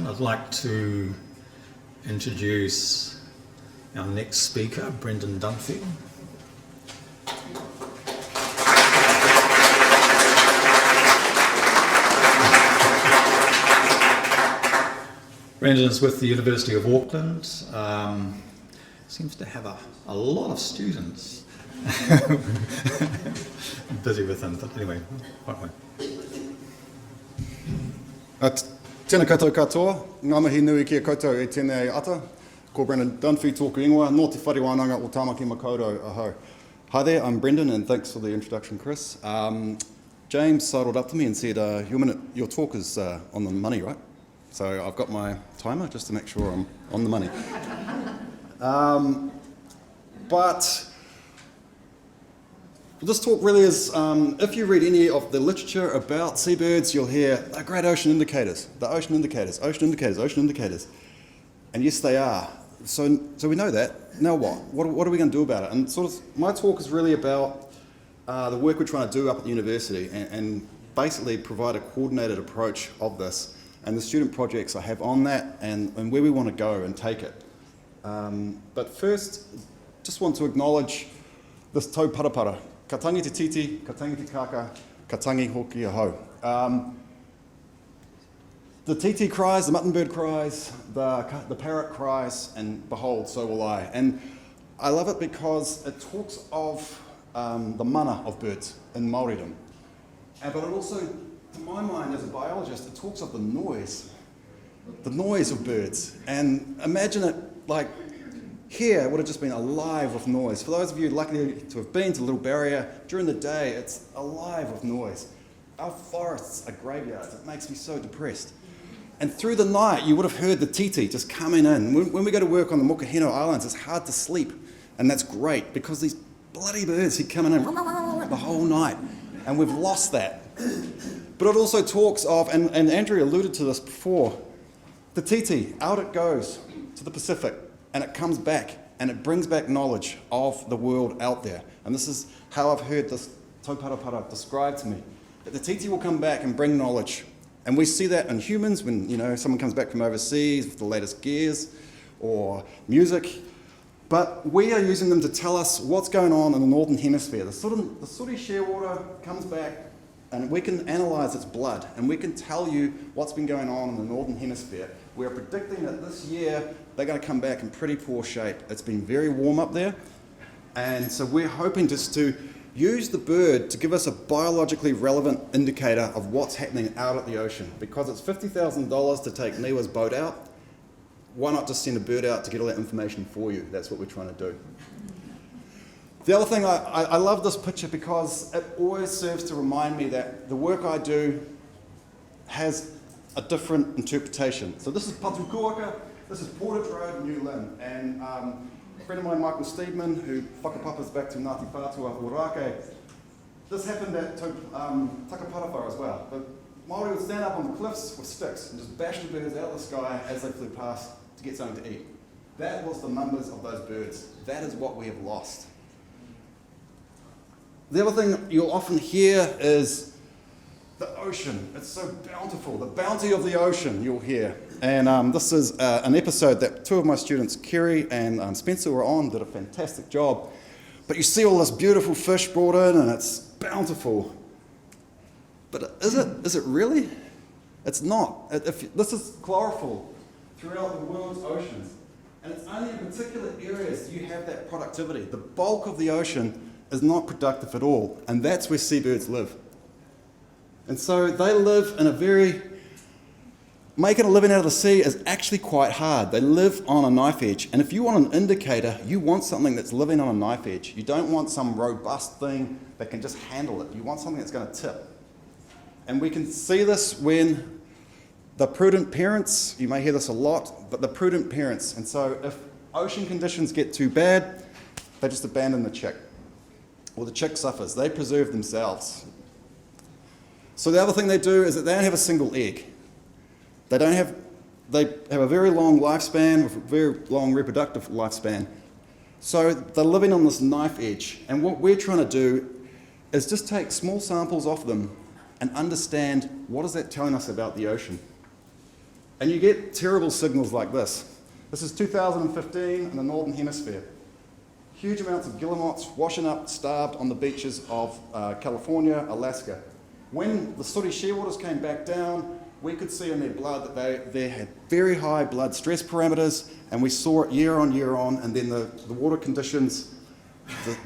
I'd like to introduce our next speaker, Brendon Dunphy. Brendon is with the University of Auckland. Seems to have a lot of students. Busy with them, but anyway, quite well. Tēnā koutou katoa, ngā mihi nui kia koutou e tēnei ata. Ko Brendon Dunphy tōku ingoa, nō te whare o Tāmaki Makaurau aho. Hi there, I'm Brendon, and thanks for the introduction, Chris. James sidled up to me and said, your talk is on the money, right? So I've got my timer just to make sure I'm on the money. But this talk really is, if you read any of the literature about seabirds, you'll hear they're great ocean indicators, ocean indicators. And yes, they are. So we know that. Now what? What are we going to do about it? And sort of my talk is really about the work we're trying to do up at the university and basically provide a coordinated approach of this and the student projects I have on that and where we want to go and take it. But first, just want to acknowledge this tau parapara. Ka tangi te titi, ka tangi te kaka, ka tangi hoki aho. The titi cries, the muttonbird cries, the parrot cries, and behold, so will I. And I love it because it talks of the mana of birds in Māoridom. But it also, to my mind as a biologist, it talks of the noise of birds. And imagine it like here would have just been alive with noise. For those of you lucky to have been to Little Barrier, during the day it's alive with noise. Our forests are graveyards. It makes me so depressed. And through the night you would have heard the titi just coming in. When we go to work on the Mokahino Islands, it's hard to sleep. And that's great because these bloody birds keep coming in the whole night. And we've lost that. But it also talks of, and Andrew alluded to this before, the titi, out it goes to the Pacific. And it comes back, and it brings back knowledge of the world out there. And this is how I've heard this tauparapara described to me. That the titi will come back and bring knowledge. And we see that in humans when, someone comes back from overseas with the latest gears or music. But we are using them to tell us what's going on in the Northern Hemisphere. The sooty shearwater comes back, and we can analyse its blood, and we can tell you what's been going on in the Northern Hemisphere. We're predicting that this year they're going to come back in pretty poor shape. It's been very warm up there, and so we're hoping just to use the bird to give us a biologically relevant indicator of what's happening out at the ocean. Because it's $50,000 to take Niwa's boat out, why not just send a bird out to get all that information for you? That's what we're trying to do. The other thing, I love this picture because it always serves to remind me that the work I do has a different interpretation. So this is Patukuaka, this is Portage Road, New Lynn, and a friend of mine, Michael Steedman, who whakapapas back to Ngāti Whātua Orake, this happened at Takaparawa as well. But Māori would stand up on the cliffs with sticks and just bash the birds out of the sky as they flew past to get something to eat. That was the numbers of those birds. That is what we have lost. The other thing you'll often hear is the ocean. It's so bountiful. The bounty of the ocean you'll hear. And this is an episode that two of my students, Kerry and Spencer, were on, did a fantastic job. But you see all this beautiful fish brought in and it's bountiful. But is it really? It's not. This is chlorophyll throughout the world's oceans. And it's only in particular areas you have that productivity. The bulk of the ocean is not productive at all, and that's where seabirds live. And so they live in making a living out of the sea is actually quite hard. They live on a knife edge, and if you want an indicator, you want something that's living on a knife edge. You don't want some robust thing that can just handle it. You want something that's going to tip. And we can see this when the prudent parents, you may hear this a lot, but the prudent parents, and so if ocean conditions get too bad, they just abandon the chick. Or the chick suffers. They preserve themselves. So the other thing they do is that they don't have a single egg. They have a very long lifespan, with a very long reproductive lifespan. So they're living on this knife edge. And what we're trying to do is just take small samples off them and understand what is that telling us about the ocean. And you get terrible signals like this. This is 2015 in the Northern Hemisphere. Huge amounts of guillemots washing up starved on the beaches of California, Alaska. When the sooty shearwaters came back down, we could see in their blood that they had very high blood stress parameters, and we saw it year on, and then the water conditions,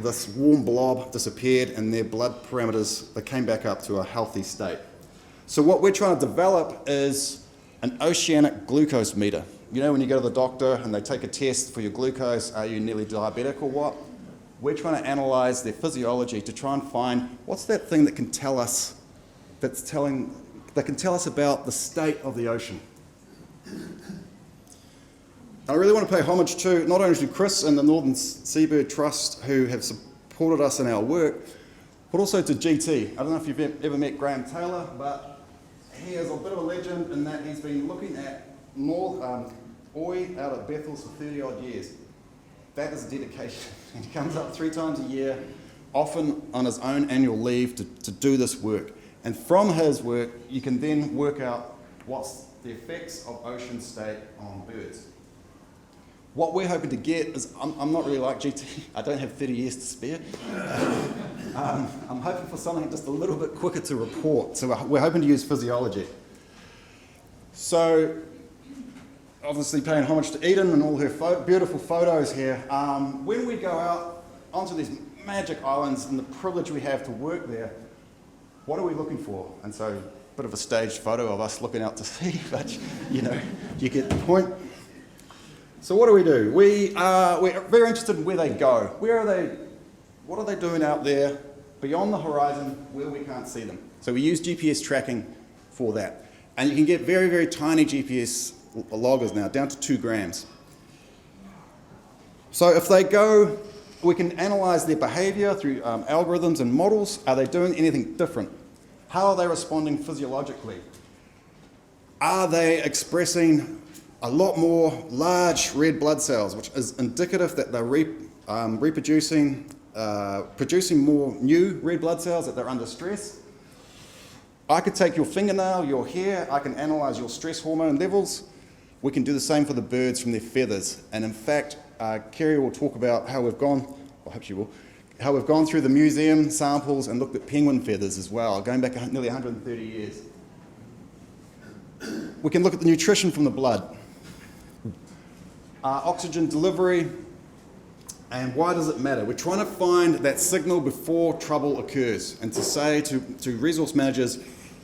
this warm blob disappeared, and their blood parameters, they came back up to a healthy state. So what we're trying to develop is an oceanic glucose meter. You know when you go to the doctor and they take a test for your glucose, are you nearly diabetic or what? We're trying to analyse their physiology to try and find what's that thing that can tell us, that can tell us about the state of the ocean. I really want to pay homage to not only to Chris and the Northern Seabird Trust who have supported us in our work, but also to GT. I don't know if you've ever met Graham Taylor, but he is a bit of a legend in that he's been looking at Oi out at Bethel's for 30 odd years. That is dedication. He comes up 3 times a year, often on his own annual leave to do this work. And from his work, you can then work out what's the effects of ocean state on birds. What we're hoping to get is, I'm not really like GT, I don't have 30 years to spare. I'm hoping for something just a little bit quicker to report. So we're hoping to use physiology. So, obviously paying homage to Eden and all her beautiful photos here. When we go out onto these magic islands and the privilege we have to work there, what are we looking for? And so, a bit of a staged photo of us looking out to sea, but you know, you get the point. So what do? We're very interested in where they go. Where are they? What are they doing out there beyond the horizon where we can't see them? So we use GPS tracking for that. And you can get very, very tiny GPS loggers now, down to 2 grams. So if they go, we can analyze their behavior through algorithms and models. Are they doing anything different? How are they responding physiologically? Are they expressing a lot more large red blood cells, which is indicative that they're producing more new red blood cells, that they're under stress? I could take your fingernail, your hair, I can analyze your stress hormone levels. We can do the same for the birds from their feathers. And in fact, Kerry will talk about how we've gone, I hope she will, how we've gone through the museum samples and looked at penguin feathers as well, going back nearly 130 years. We can look at the nutrition from the blood. Oxygen delivery, and why does it matter? We're trying to find that signal before trouble occurs, and to say to resource managers,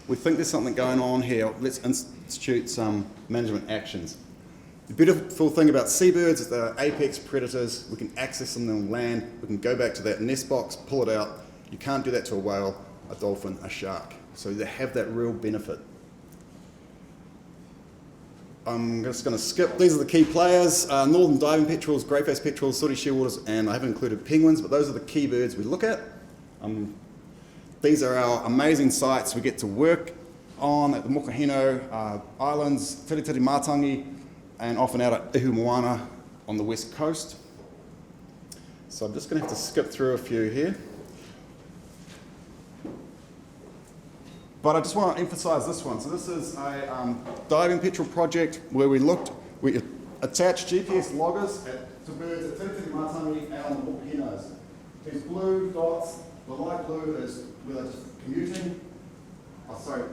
we think there's something going on here, let's institute some management actions. The beautiful thing about seabirds is they're apex predators. We can access them on land, we can go back to that nest box, pull it out. You can't do that to a whale, a dolphin, a shark. So they have that real benefit. I'm just going to skip. These are the key players. Northern diving petrels, grey-faced petrels, sooty shearwaters, and I haven't included penguins, but those are the key birds we look at. These are our amazing sites we get to work on at the Mokahino Islands, Tiritiri Matangi, and often out at Ihumoana on the west coast. So I'm just going to have to skip through a few here. But I just want to emphasise this one. So this is a diving petrel project where we attached GPS loggers to birds at Tiritiri Matangi out on the Mokahinos. These blue dots, the light blue is where they're just commuting.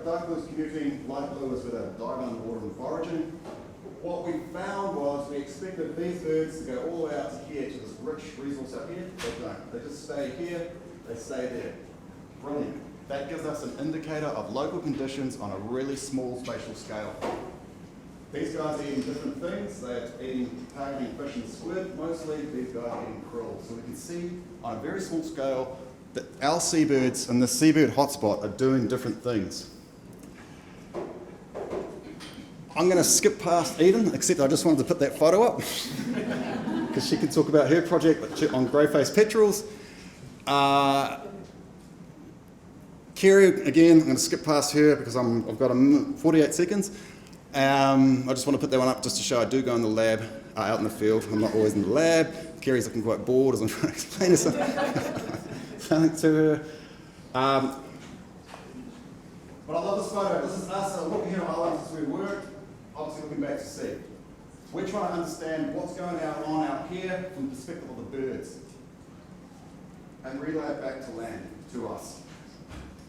Dark blue is commuting, light blue is where they're diving underwater and foraging. What we found was we expected these birds to go all the way out to here, to this rich resource out here. They don't. They just stay here, they stay there. Brilliant. That gives us an indicator of local conditions on a really small spatial scale. These guys are eating different things. They're targeting fish and squid mostly. These guys are eating krill. So we can see on a very small scale that our seabirds in the seabird hotspot are doing different things. I'm going to skip past Eden, except I just wanted to put that photo up because she can talk about her project on grey-faced petrels. Kerry, again, I'm going to skip past her because I've got 48 seconds. I just want to put that one up just to show I do go in the lab, out in the field. I'm not always in the lab. Kerry's looking quite bored as I'm trying to explain something to her. But I love this photo. This is us at Mokahino Islands as we work. obviously looking back to sea. We're trying to understand what's going on out here from the perspective of the birds and relay it back to land, to us.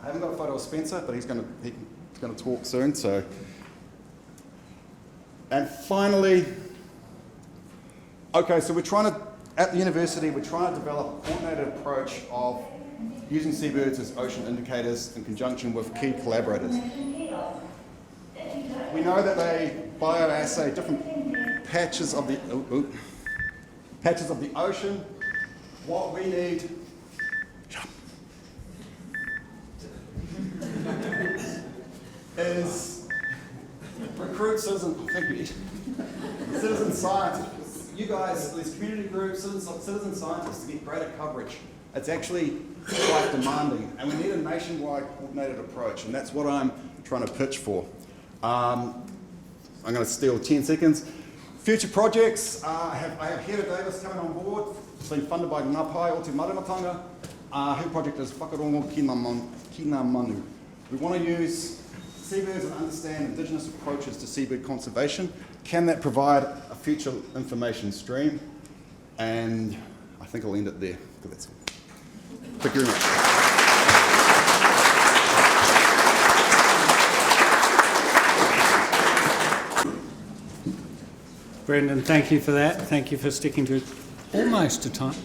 I haven't got a photo of Spencer, but he's going to talk soon. So, and finally, okay, so at the university, we're trying to develop a coordinated approach of using seabirds as ocean indicators in conjunction with key collaborators. We know that they bioassay different patches of the ocean. What we need is recruit citizen scientists. You guys, these community groups, citizen scientists, to get greater coverage. It's actually quite demanding, and we need a nationwide coordinated approach, and that's what I'm trying to pitch for. I'm going to steal 10 seconds. Future projects, I have Hera Davis coming on board. It's been funded by Ngāpai o Te Maramatanga. Her project is Whakarongo Kina Manu. We want to use seabirds and understand Indigenous approaches to seabird conservation. Can that provide a future information stream? And I think I'll end it there. That's it. Thank you very much. Brendon, thank you for that. Thank you for sticking to almost to time.